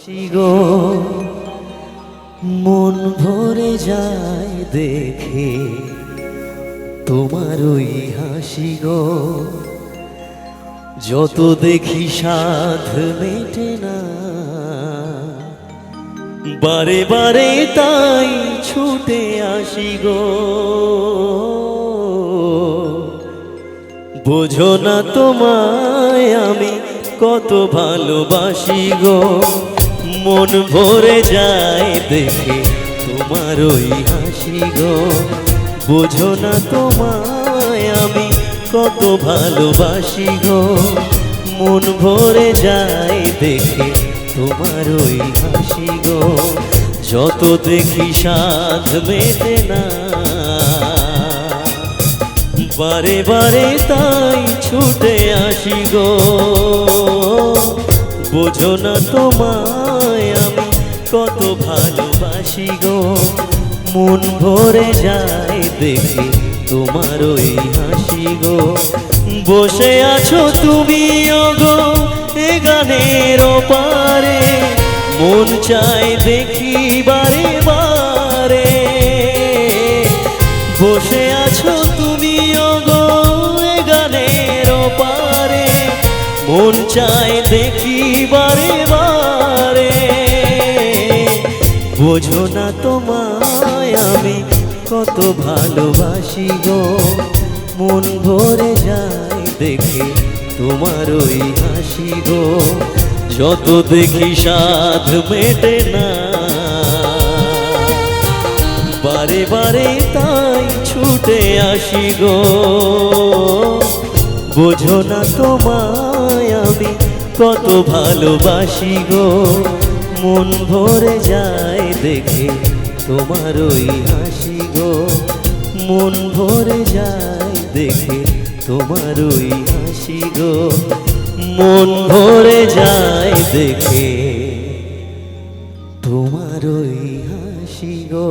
শিগো মন ভরে যায় দেখে তোমার ওই হাসি গো, যত দেখি সাধ মেটে না, বারে বারে তাই ছুটে আসি গো। বোঝো না তোমায় আমি কত ভালোবাসি গো, মন ভরে যায় দেখে তোমার ওই হাসি গো। বোঝো না তোমায় আমি কত ভালোবাসি গো, মন ভরে যায় দেখে তোমার ওই হাসি গো, যত দেখি সাধ মেটে না, বারে বারে তাই ছুটে আসি গো। বোঝো না তোমায় আমি কত ভালোবাসি গো, মন ভরে যায় দেখে তোমার ওই হাসি গো। বসে আছো তুমি ওগো এ গানের ওপারে, মন চায় দেখি বারে বারে। বসে আছো তুমি ওগো এ গানের ওপারে, মন চায় দেখি বারে বারে। বোঝো না তোমায় আমি কত ভালোবাসি গো, মন ভরে যায় দেখে তোমার ওই হাসি গো, যত দেখি সাধ মেটে না, বারে বারে তাই ছুটে আসি গো। বোঝো না তোমায় আমি কত ভালোবাসি গো, মন ভরে যায় দেখে তোমার ওই হাসি গো, মন ভরে যায় দেখে তোমার ওই হাসি গো, মন ভরে যায় দেখে তোমার ওই হাসি গো।